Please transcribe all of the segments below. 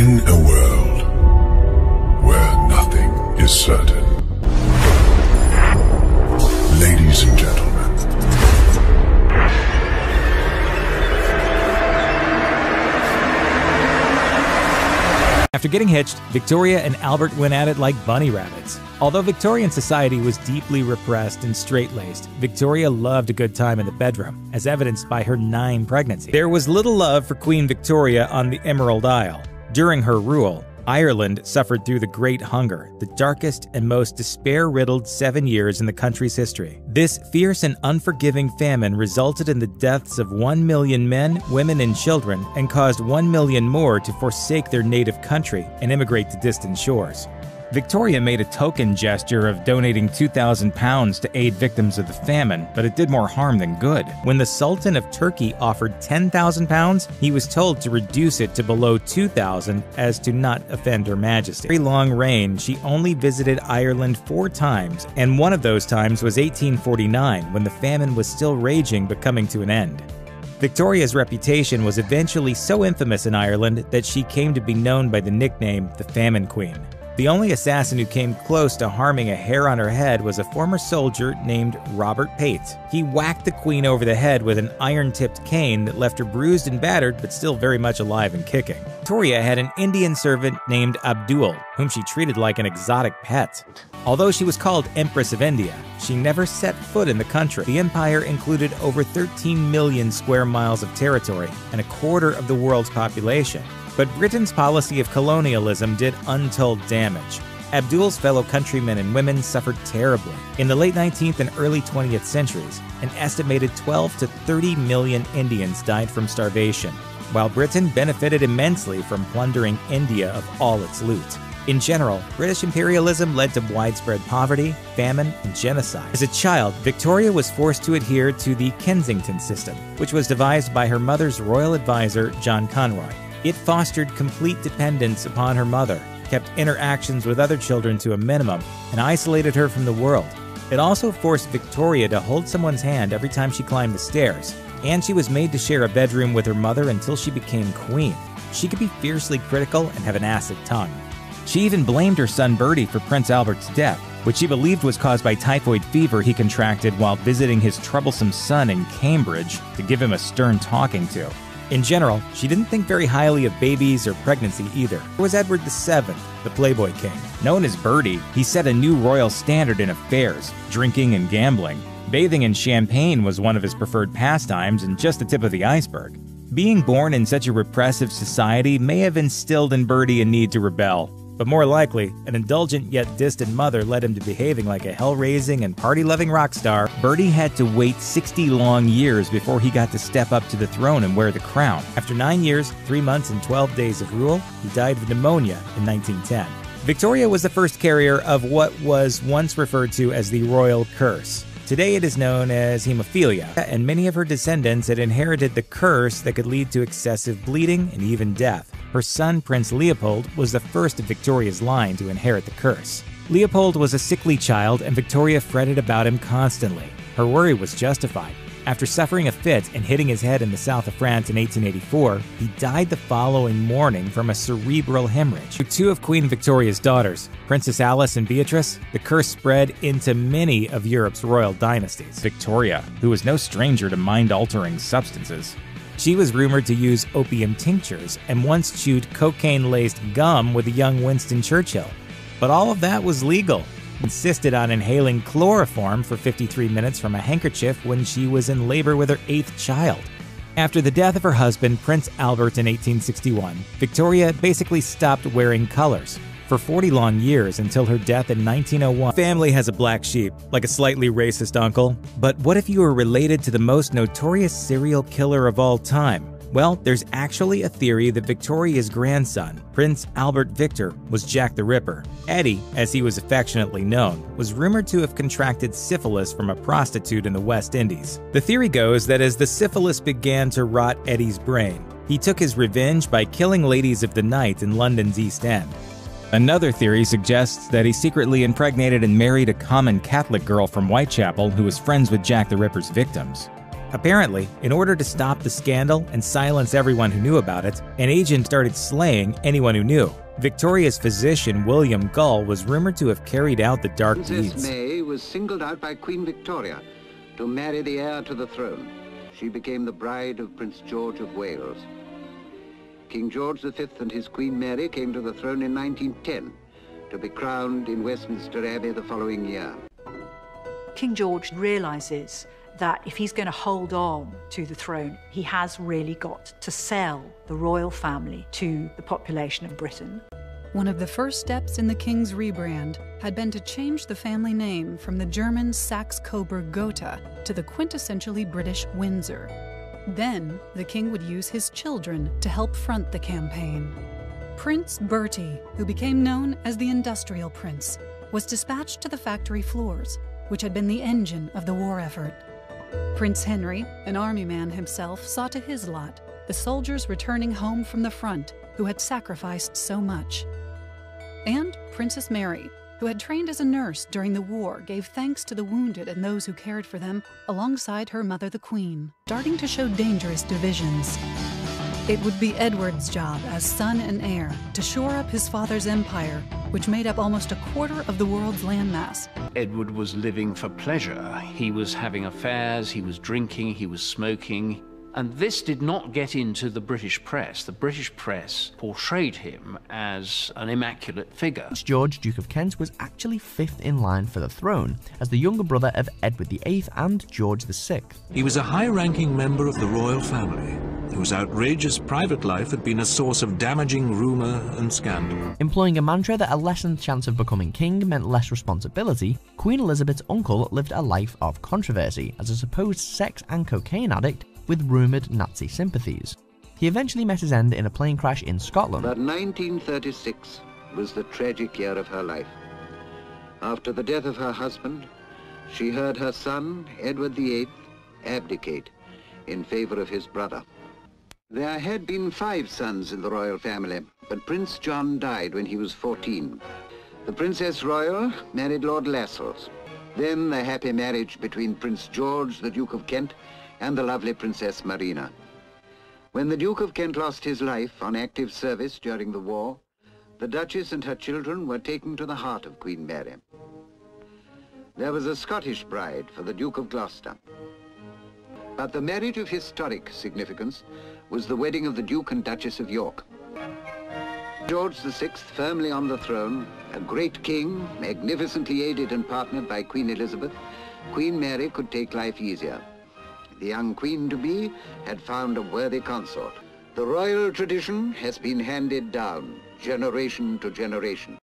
In a world where nothing is certain, ladies and gentlemen, after getting hitched, Victoria and Albert went at it like bunny rabbits. Although Victorian society was deeply repressed and straight-laced, Victoria loved a good time in the bedroom, as evidenced by her 9 pregnancies. There was little love for Queen Victoria on the Emerald Isle. During her rule, Ireland suffered through the Great Hunger, the darkest and most despair-riddled 7 years in the country's history. This fierce and unforgiving famine resulted in the deaths of 1 million men, women, and children, and caused 1 million more to forsake their native country and immigrate to distant shores. Victoria made a token gesture of donating £2,000 to aid victims of the famine, but it did more harm than good. When the Sultan of Turkey offered £10,000, he was told to reduce it to below £2,000 as to not offend Her Majesty. During her long reign, she only visited Ireland 4 times, and one of those times was 1849, when the famine was still raging but coming to an end. Victoria's reputation was eventually so infamous in Ireland that she came to be known by the nickname the Famine Queen. The only assassin who came close to harming a hair on her head was a former soldier named Robert Pate. He whacked the queen over the head with an iron-tipped cane that left her bruised and battered, but still very much alive and kicking. Victoria had an Indian servant named Abdul, whom she treated like an exotic pet. Although she was called Empress of India, she never set foot in the country. The empire included over 13 million square miles of territory and a quarter of the world's population. But Britain's policy of colonialism did untold damage. Abdul's fellow countrymen and women suffered terribly. In the late 19th and early 20th centuries, an estimated 12 to 30 million Indians died from starvation, while Britain benefited immensely from plundering India of all its loot. In general, British imperialism led to widespread poverty, famine, and genocide. As a child, Victoria was forced to adhere to the Kensington system, which was devised by her mother's royal advisor, John Conroy. It fostered complete dependence upon her mother, kept interactions with other children to a minimum, and isolated her from the world. It also forced Victoria to hold someone's hand every time she climbed the stairs, and she was made to share a bedroom with her mother until she became queen. She could be fiercely critical and have an acid tongue. She even blamed her son Bertie for Prince Albert's death, which she believed was caused by typhoid fever he contracted while visiting his troublesome son in Cambridge to give him a stern talking to. In general, she didn't think very highly of babies or pregnancy either. There was Edward VII, the Playboy King. Known as Bertie, he set a new royal standard in affairs, drinking and gambling. Bathing in champagne was one of his preferred pastimes and just the tip of the iceberg. Being born in such a repressive society may have instilled in Bertie a need to rebel. But more likely, an indulgent yet distant mother led him to behaving like a hell-raising and party-loving rock star. Bertie had to wait 60 long years before he got to step up to the throne and wear the crown. After 9 years, 3 months, and 12 days of rule, he died of pneumonia in 1910. Victoria was the first carrier of what was once referred to as the royal curse. Today it is known as hemophilia, and many of her descendants had inherited the curse that could lead to excessive bleeding and even death. Her son, Prince Leopold, was the first of Victoria's line to inherit the curse. Leopold was a sickly child, and Victoria fretted about him constantly. Her worry was justified. After suffering a fit and hitting his head in the south of France in 1884, he died the following morning from a cerebral hemorrhage. To 2 of Queen Victoria's daughters, Princess Alice and Beatrice, the curse spread into many of Europe's royal dynasties. Victoria, who was no stranger to mind-altering substances. She was rumored to use opium tinctures and once chewed cocaine-laced gum with a young Winston Churchill. But all of that was legal. Insisted on inhaling chloroform for 53 minutes from a handkerchief when she was in labor with her 8th child. After the death of her husband, Prince Albert, in 1861, Victoria basically stopped wearing colors for 40 long years until her death in 1901. Family has a black sheep, like a slightly racist uncle. But what if you were related to the most notorious serial killer of all time? Well, there's actually a theory that Victoria's grandson, Prince Albert Victor, was Jack the Ripper. Eddie, as he was affectionately known, was rumored to have contracted syphilis from a prostitute in the West Indies. The theory goes that as the syphilis began to rot Eddie's brain, he took his revenge by killing ladies of the night in London's East End. Another theory suggests that he secretly impregnated and married a common Catholic girl from Whitechapel who was friends with Jack the Ripper's victims. Apparently, in order to stop the scandal and silence everyone who knew about it, an agent started slaying anyone who knew. Victoria's physician, William Gull, was rumored to have carried out the dark Princess deeds. May was singled out by Queen Victoria to marry the heir to the throne. She became the bride of Prince George of Wales. King George V and his Queen Mary came to the throne in 1910 to be crowned in Westminster Abbey the following year. King George realises that if he's going to hold on to the throne, he has really got to sell the royal family to the population of Britain. One of the first steps in the king's rebrand had been to change the family name from the German Saxe-Coburg-Gotha to the quintessentially British Windsor. Then, the king would use his children to help front the campaign. Prince Bertie, who became known as the Industrial Prince, was dispatched to the factory floors, which had been the engine of the war effort. Prince Henry, an army man himself, saw to his lot, the soldiers returning home from the front who had sacrificed so much. And Princess Mary, who had trained as a nurse during the war, gave thanks to the wounded and those who cared for them, alongside her mother the Queen, starting to show dangerous divisions. It would be Edward's job as son and heir to shore up his father's empire, which made up almost a quarter of the world's landmass. Edward was living for pleasure. He was having affairs, he was drinking, he was smoking. And this did not get into the British press. The British press portrayed him as an immaculate figure. Prince George, Duke of Kent, was actually fifth in line for the throne, as the younger brother of Edward VIII and George VI. He was a high-ranking member of the royal family, whose outrageous private life had been a source of damaging rumour and scandal. Employing a mantra that a lessened chance of becoming king meant less responsibility, Queen Elizabeth's uncle lived a life of controversy as a supposed sex and cocaine addict with rumoured Nazi sympathies. He eventually met his end in a plane crash in Scotland. But 1936 was the tragic year of her life. After the death of her husband, she heard her son, Edward VIII, abdicate in favour of his brother. There had been 5 sons in the royal family, but Prince John died when he was 14. The Princess Royal married Lord Lascelles. Then the happy marriage between Prince George, the Duke of Kent, and the lovely Princess Marina. When the Duke of Kent lost his life on active service during the war, the Duchess and her children were taken to the heart of Queen Mary. There was a Scottish bride for the Duke of Gloucester. But the marriage of historic significance was the wedding of the Duke and Duchess of York. George VI, firmly on the throne, a great king, magnificently aided and partnered by Queen Elizabeth, Queen Mary could take life easier. The young queen-to-be had found a worthy consort. The royal tradition has been handed down, generation to generation.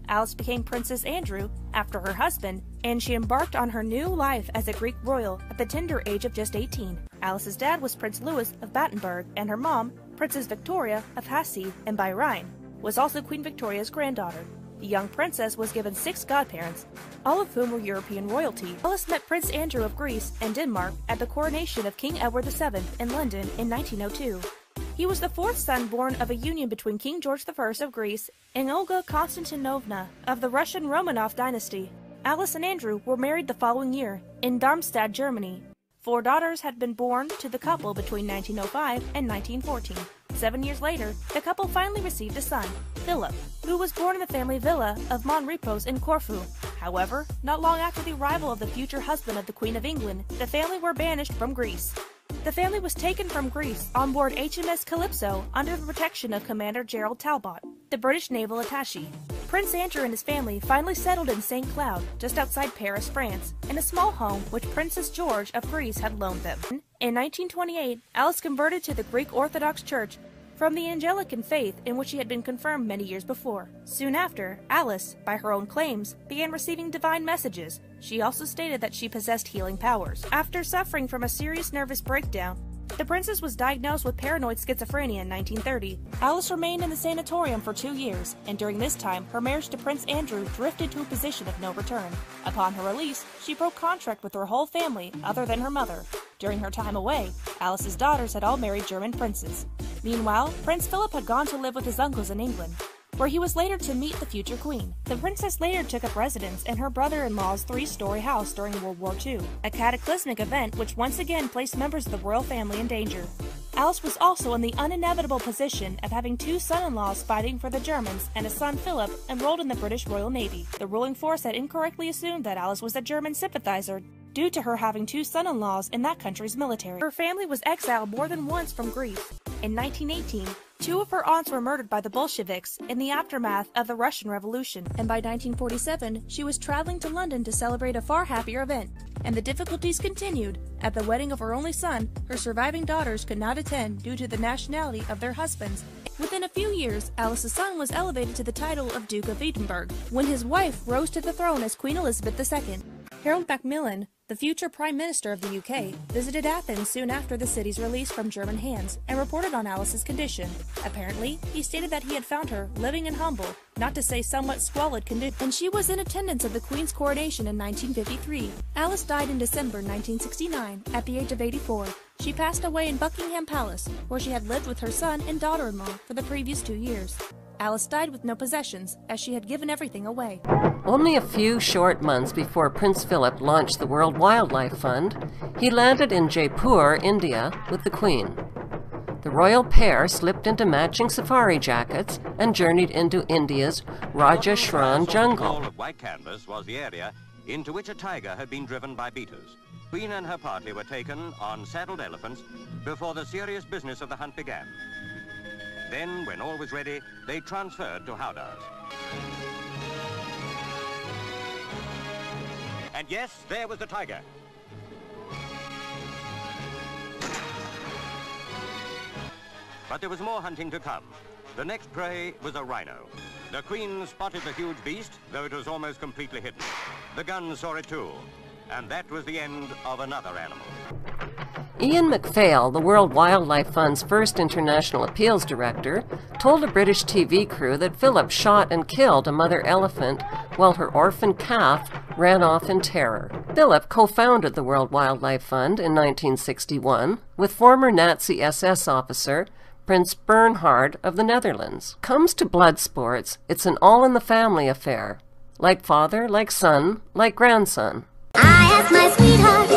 Alice became Princess Andrew after her husband, and she embarked on her new life as a Greek royal at the tender age of just 18. Alice's dad was Prince Louis of Battenberg, and her mom, Princess Victoria of Hesse and by Rhine, was also Queen Victoria's granddaughter. The young princess was given 6 godparents, all of whom were European royalty. Alice met Prince Andrew of Greece and Denmark at the coronation of King Edward VII in London in 1902. He was the 4th son born of a union between King George I of Greece and Olga Konstantinovna of the Russian Romanov dynasty. Alice and Andrew were married the following year in Darmstadt, Germany. 4 daughters had been born to the couple between 1905 and 1914. 7 years later, the couple finally received a son, Philip, who was born in the family villa of Monrepos in Corfu. However, not long after the arrival of the future husband of the Queen of England, the family were banished from Greece. The family was taken from Greece on board HMS Calypso under the protection of Commander Gerald Talbot, the British naval attaché. Prince Andrew and his family finally settled in St. Cloud, just outside Paris, France, in a small home which Princess George of Greece had loaned them. In 1928, Alice converted to the Greek Orthodox Church from the Anglican faith in which she had been confirmed many years before. Soon after, Alice, by her own claims, began receiving divine messages. She also stated that she possessed healing powers. After suffering from a serious nervous breakdown, the princess was diagnosed with paranoid schizophrenia in 1930. Alice remained in the sanatorium for 2 years, and during this time, her marriage to Prince Andrew drifted to a position of no return. Upon her release, she broke contract with her whole family, other than her mother. During her time away, Alice's daughters had all married German princes. Meanwhile, Prince Philip had gone to live with his uncles in England. where he was later to meet the future queen. The princess later took up residence in her brother-in-law's 3-story house during World War II, a cataclysmic event which once again placed members of the royal family in danger. Alice was also in the uninevitable position of having 2 son-in-laws fighting for the Germans and a son, Philip, enrolled in the British Royal Navy. The ruling force had incorrectly assumed that Alice was a German sympathizer due to her having 2 son-in-laws in that country's military. Her family was exiled more than once from Greece. In 1918, 2 of her aunts were murdered by the Bolsheviks in the aftermath of the Russian Revolution, and by 1947, she was traveling to London to celebrate a far happier event. And the difficulties continued. At the wedding of her only son, her surviving daughters could not attend due to the nationality of their husbands. Within a few years, Alice's son was elevated to the title of Duke of Edinburgh, when his wife rose to the throne as Queen Elizabeth II. Harold Macmillan, the future Prime Minister of the UK, visited Athens soon after the city's release from German hands and reported on Alice's condition. Apparently, he stated that he had found her living in humble, not to say somewhat squalid condition, and she was in attendance at the Queen's coronation in 1953. Alice died in December 1969 at the age of 84. She passed away in Buckingham Palace, where she had lived with her son and daughter-in-law for the previous 2 years. Alice died with no possessions, as she had given everything away. Only a few short months before Prince Philip launched the World Wildlife Fund, he landed in Jaipur, India, with the Queen. The royal pair slipped into matching safari jackets and journeyed into India's Rajasthan jungle. The wall of white canvas was the area into which a tiger had been driven by beaters. Queen and her party were taken on saddled elephants before the serious business of the hunt began. Then, when all was ready, they transferred to howdahs. And yes, there was the tiger. But there was more hunting to come. The next prey was a rhino. The Queen spotted the huge beast, though it was almost completely hidden. The guns saw it too, and that was the end of another animal. Ian MacPhail, the World Wildlife Fund's first international appeals director, told a British TV crew that Philip shot and killed a mother elephant while her orphan calf ran off in terror. Philip co-founded the World Wildlife Fund in 1961 with former Nazi SS officer Prince Bernhard of the Netherlands. Comes to blood sports, it's an all-in-the-family affair. Like father, like son, like grandson. I asked my sweetheart